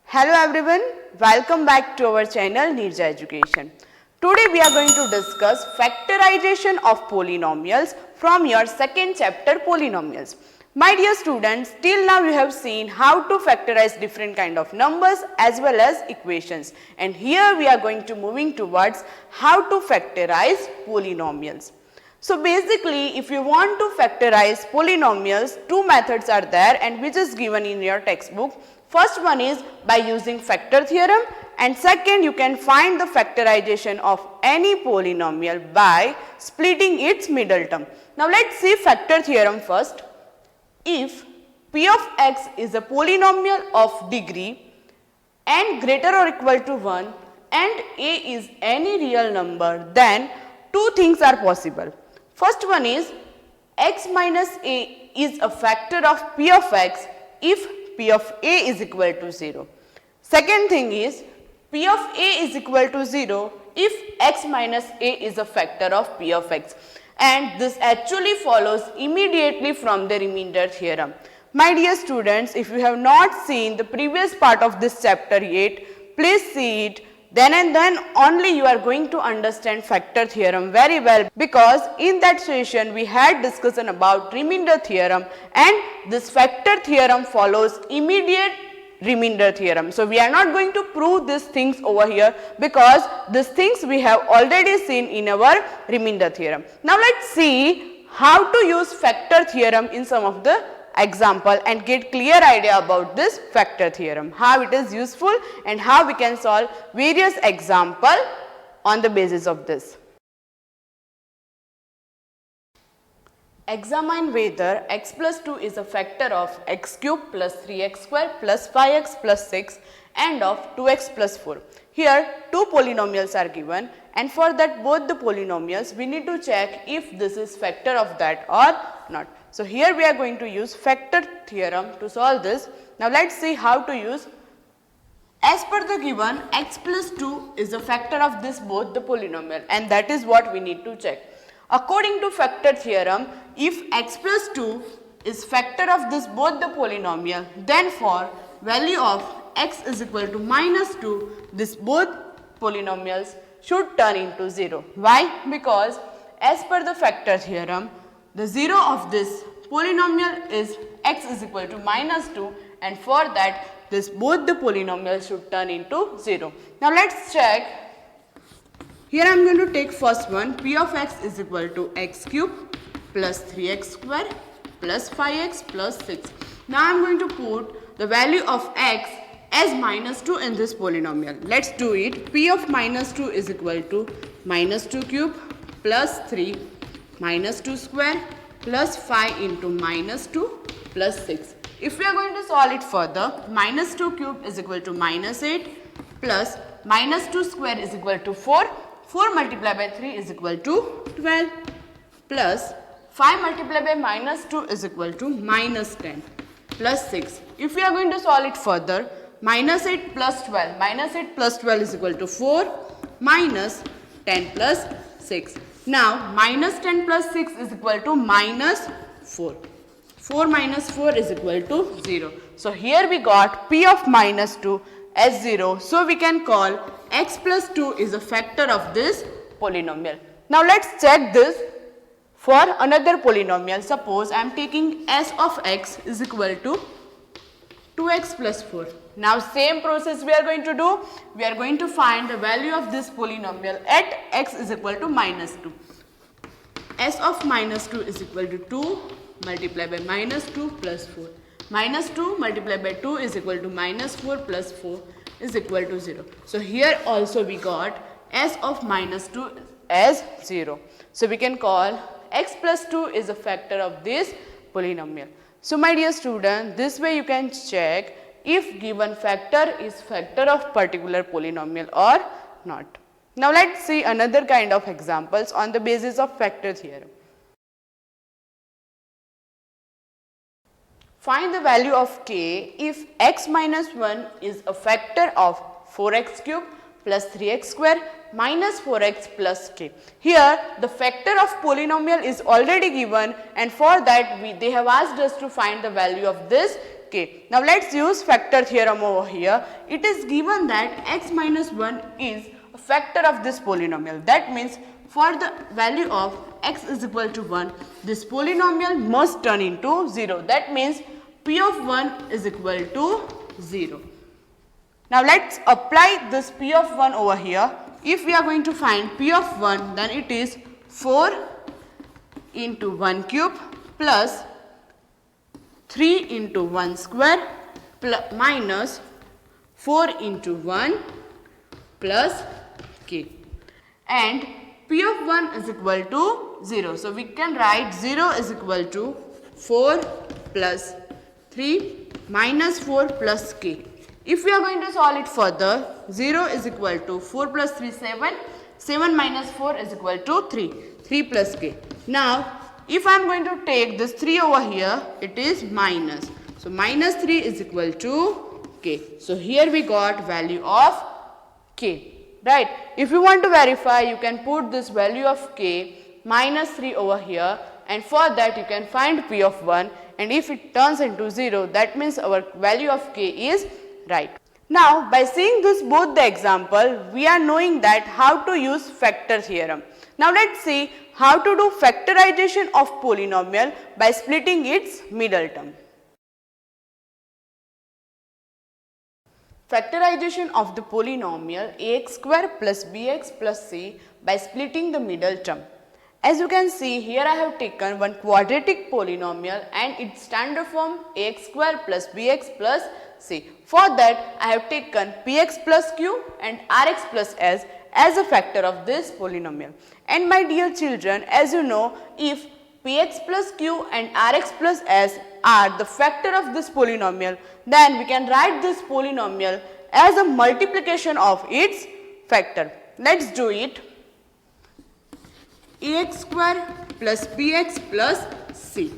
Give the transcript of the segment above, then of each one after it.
Hello everyone, welcome back to our channel Nirja Education. Today we are going to discuss factorization of polynomials from your second chapter polynomials. My dear students, till now you have seen how to factorize different kind of numbers as well as equations, and here we are going to moving towards how to factorize polynomials. So basically if you want to factorize polynomials, two methods are there and which is given in your textbook. First one is by using factor theorem, and second you can find the factorization of any polynomial by splitting its middle term. Now let us see factor theorem first. If p of x is a polynomial of degree n greater or equal to 1 and a is any real number, then two things are possible. First one is x minus a is a factor of p of x if p of a is equal to 0. Second thing is p of a is equal to 0 if x minus a is a factor of p of x, and this actually follows immediately from the remainder theorem. My dear students, if you have not seen the previous part of this chapter yet, please see it. Then and then only you are going to understand factor theorem very well, because in that session we had discussion about remainder theorem, and this factor theorem follows immediate remainder theorem. So we are not going to prove these things over here because these things we have already seen in our remainder theorem. Now let us see how to use factor theorem in some of the example and get clear idea about this factor theorem, how it is useful and how we can solve various example on the basis of this. Examine whether x plus 2 is a factor of x cube plus 3x square plus 5x plus 6 and of 2x plus 4. Here two polynomials are given, and for that both the polynomials we need to check if this is factor of that or not. So here we are going to use factor theorem to solve this. Now let us see how to use. As per the given, x plus 2 is a factor of this both the polynomial, and that is what we need to check. According to factor theorem, if x plus 2 is factor of this both the polynomial, then for value of x is equal to minus 2, this both polynomials should turn into 0. Why? Because as per the factor theorem, the 0 of this polynomial is x is equal to minus 2, and for that this both the polynomials should turn into 0. Now let us check. Here I am going to take first one, p of x is equal to x cube plus 3x square plus 5x plus 6. Now I am going to put the value of x as minus 2 in this polynomial. Let us do it. P of minus 2 is equal to minus 2 cube plus 3 minus 2 square plus 5 into minus 2 plus 6. If we are going to solve it further, minus 2 cube is equal to minus 8 plus minus 2 square is equal to 4. 4 multiplied by 3 is equal to 12 plus 5 multiplied by minus 2 is equal to minus 10 plus 6. If we are going to solve it further, minus 8 plus 12, minus 8 plus 12 is equal to 4 minus 10 plus 6. Now minus 10 plus 6 is equal to minus 4. 4 minus 4 is equal to 0. So here we got p of minus 2 as 0. So we can call x plus 2 is a factor of this polynomial. Now let us check this for another polynomial. Suppose I am taking s of x is equal to 2x plus 4. Now same process we are going to do. We are going to find the value of this polynomial at x is equal to minus 2. S of minus 2 is equal to 2 multiplied by minus 2 plus 4. Minus 2 multiplied by 2 is equal to minus 4 plus 4 is equal to 0. So here also we got s of minus 2 as 0. So we can call x plus 2 is a factor of this polynomial. So my dear student, this way you can check if given factor is factor of particular polynomial or not. Now let us see another kind of examples on the basis of factor theorem. Find the value of k if x minus 1 is a factor of 4x cube plus 3x square minus 4x plus k. Here the factor of polynomial is already given, and for that they have asked us to find the value of this k. Now let's use factor theorem over here. It is given that x minus 1 is a factor of this polynomial. That means for the value of x is equal to 1, this polynomial must turn into 0. That means p of 1 is equal to 0. Now let's apply this p of 1 over here. If we are going to find p of 1, then it is 4 into 1 cube plus 3 into 1 square minus 4 into 1 plus k, and p of 1 is equal to 0. So we can write 0 is equal to 4 plus 3 minus 4 plus k. If we are going to solve it further, 0 is equal to 4 plus 3 7, 7 minus 4 is equal to 3 plus k. Now if I am going to take this 3 over here, it is minus. So minus 3 is equal to k. So here we got value of k. Right. If you want to verify, you can put this value of k minus 3 over here, and for that you can find p of 1, and if it turns into 0, that means our value of k is right. Now by seeing this both the example, we are knowing that how to use factor theorem. Now let's see how to do factorization of polynomial by splitting its middle term. Factorization of the polynomial ax square plus bx plus c by splitting the middle term. As you can see, here I have taken one quadratic polynomial and its standard form ax square plus bx plus c. For that I have taken px plus q and rx plus s as a factor of this polynomial. And my dear children, as you know, if px plus q and rx plus s are the factor of this polynomial, then we can write this polynomial as a multiplication of its factor. Let's do it. Ax square plus bx plus c.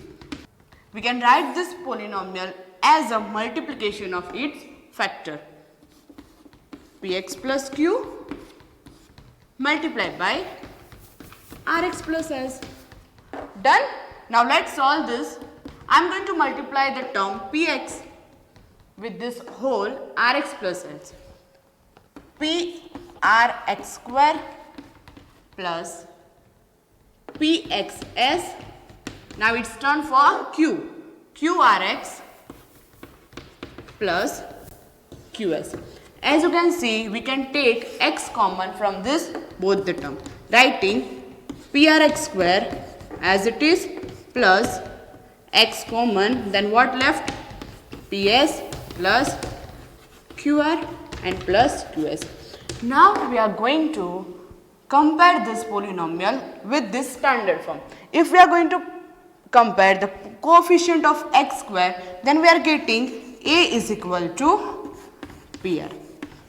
We can write this polynomial as a multiplication of its factor. Px plus q multiplied by rx plus s. Done? Now let's solve this. I am going to multiply the term px with this whole rx plus s. P rx square plus pxs. Now it's turn for q. qrx plus qs. As you can see, we can take x common from this both the term, writing prx square as it is plus x common, then what left? ps plus qr and plus qs. Now we are going to compare this polynomial with this standard form. If we are going to compare the coefficient of x square, then we are getting a is equal to pr.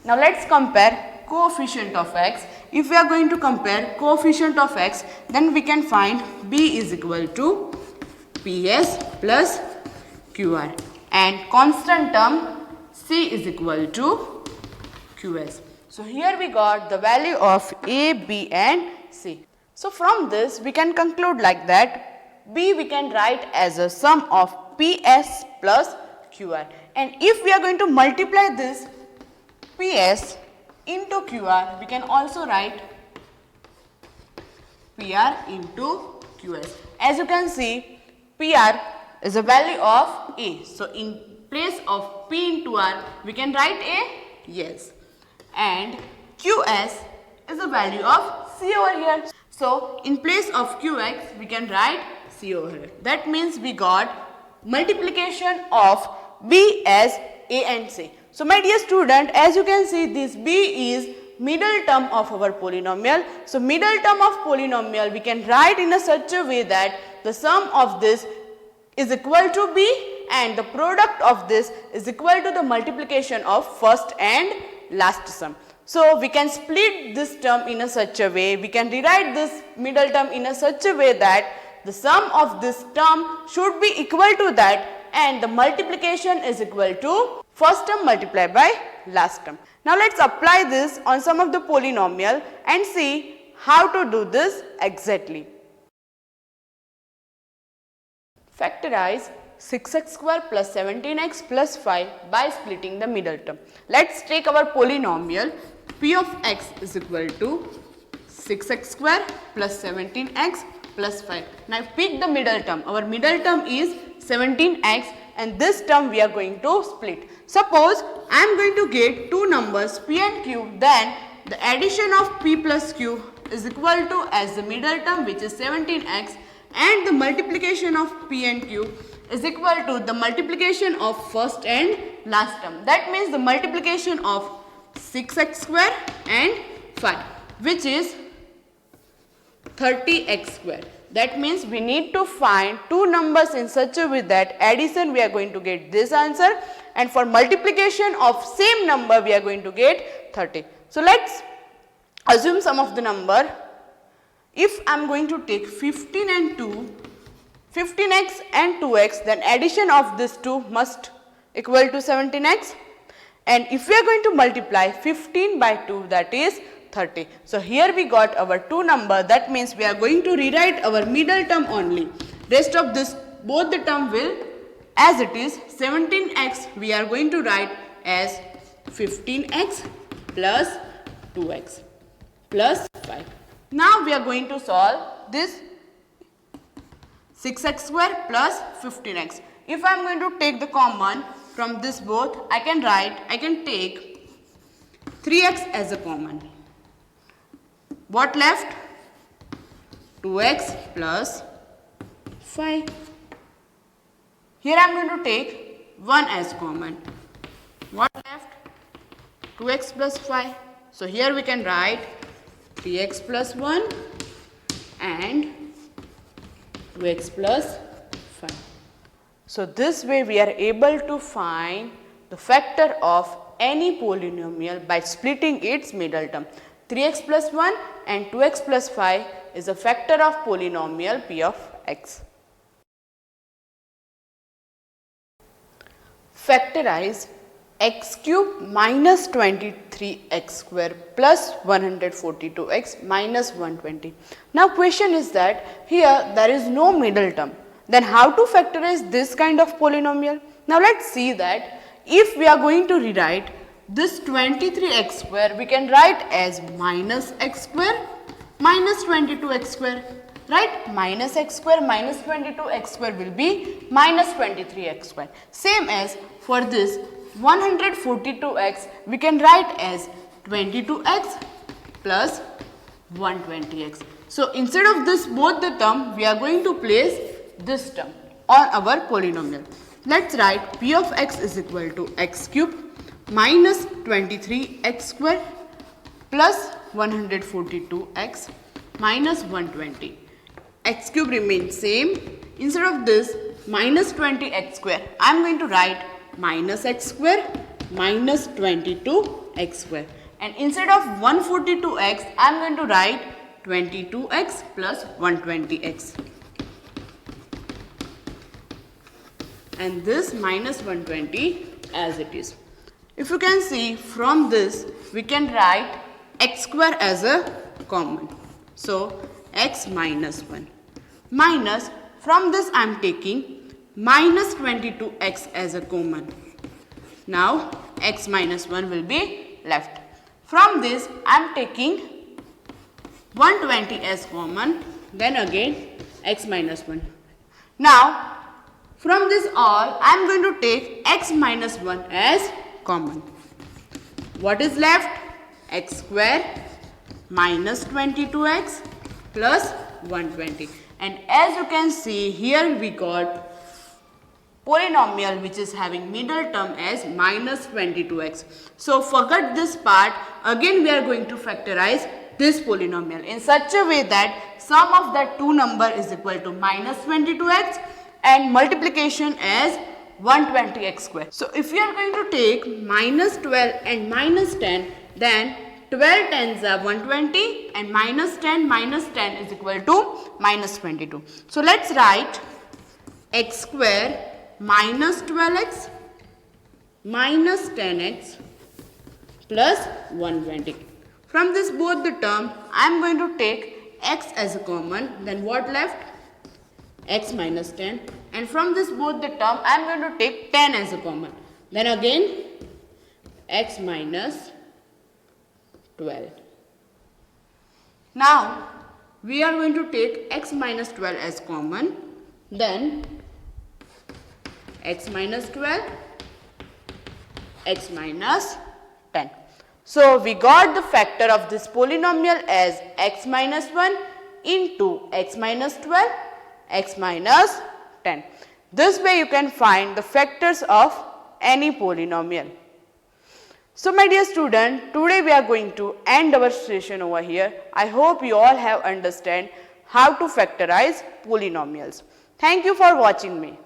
Now let's compare coefficient of x. If we are going to compare coefficient of x, then we can find b is equal to ps plus qr, and constant term c is equal to qs. So here we got the value of a, b and c. So from this we can conclude like that b we can write as a sum of ps plus qr, and if we are going to multiply this ps into qr, we can also write pr into qs. As you can see, pr is a value of a. So in place of p into r, we can write a, yes, and qs is a value of c over here. So in place of qx, we can write c over here. That means we got multiplication of b as a and c. So my dear student, as you can see, this b is middle term of our polynomial. So middle term of polynomial we can write in a such a way that the sum of this is equal to b and the product of this is equal to the multiplication of first and last sum. So we can split this term in a such a way, we can rewrite this middle term in a such a way that the sum of this term should be equal to that and the multiplication is equal to first term multiplied by last term. Now let's apply this on some of the polynomial and see how to do this exactly. Factorize 6x square plus 17x plus 5 by splitting the middle term. Let's take our polynomial p of x is equal to 6x square plus 17x plus 5. Now pick the middle term. Our middle term is 17x and this term we are going to split. Suppose I am going to get two numbers p and q, then the addition of p plus q is equal to as the middle term which is 17x, and the multiplication of p and q is equal to the multiplication of first and last term. That means the multiplication of 6x square and 5, which is 30x square. That means we need to find two numbers in such a way that addition we are going to get this answer, and for multiplication of same number we are going to get 30. So let's assume some of the number. If I am going to take 15 and 2, 15x and 2x, then addition of this 2 must equal to 17x, and if we are going to multiply 15 by 2, that is 30. So here we got our two number. That means we are going to rewrite our middle term only. Rest of this, both the term will as it is. 17x we are going to write as 15x plus 2x plus 5. Now we are going to solve this 6x square plus 15x. If I am going to take the common from this both, I can take 3x as a common. What left? 2x plus 5. Here I am going to take 1 as common. What left? 2x plus 5. So here we can write 3x plus 1 and 2x plus 5. So this way we are able to find the factor of any polynomial by splitting its middle term. 3x plus 1 and 2x plus 5 is a factor of polynomial p of x. Factorize x cube minus 23x square plus 142x minus 120. Now question is that here there is no middle term. Then how to factorize this kind of polynomial? Now let's see that if we are going to rewrite this 23x square, we can write as minus x square minus 22x square, right? Minus x square minus 22x square will be minus 23x square. Same as for this 142x, we can write as 22x plus 120x. So instead of this both the term, we are going to place this term on our polynomial. Let's write p of x is equal to x cube minus 23x square plus 142x minus 120. X cube remains same. Instead of this minus 20x square, I am going to write minus x square minus 22x square. And instead of 142x, I am going to write 22x plus 120x. And this minus 120 as it is. If you can see from this, we can write x square as a common. So x minus 1 minus, from this I am taking minus 22x as a common. Now x minus 1 will be left. From this I am taking 120 as common, then again x minus 1. Now from this all I am going to take x minus 1 as common. What is left? X square minus 22x plus 120. And as you can see here we got polynomial which is having middle term as minus 22x. So forget this part. Again we are going to factorize this polynomial in such a way that sum of that two number is equal to minus 22x and multiplication as 120x square. So if we are going to take minus 12 and minus 10, then 12 tens are 120 and minus 10 is equal to minus 22. So let's write x square minus 12x minus 10x plus 120. From this both the term, I am going to take x as a common, then what left? X minus 10 and from this both the term I am going to take 10 as a common. Then again x minus 12. Now we are going to take x minus 12 as common, then x minus 12, x minus 10. So we got the factor of this polynomial as x minus 1 into x minus 12, x minus 10. This way you can find the factors of any polynomial. So my dear student, today we are going to end our session over here. I hope you all have understand how to factorize polynomials. Thank you for watching me.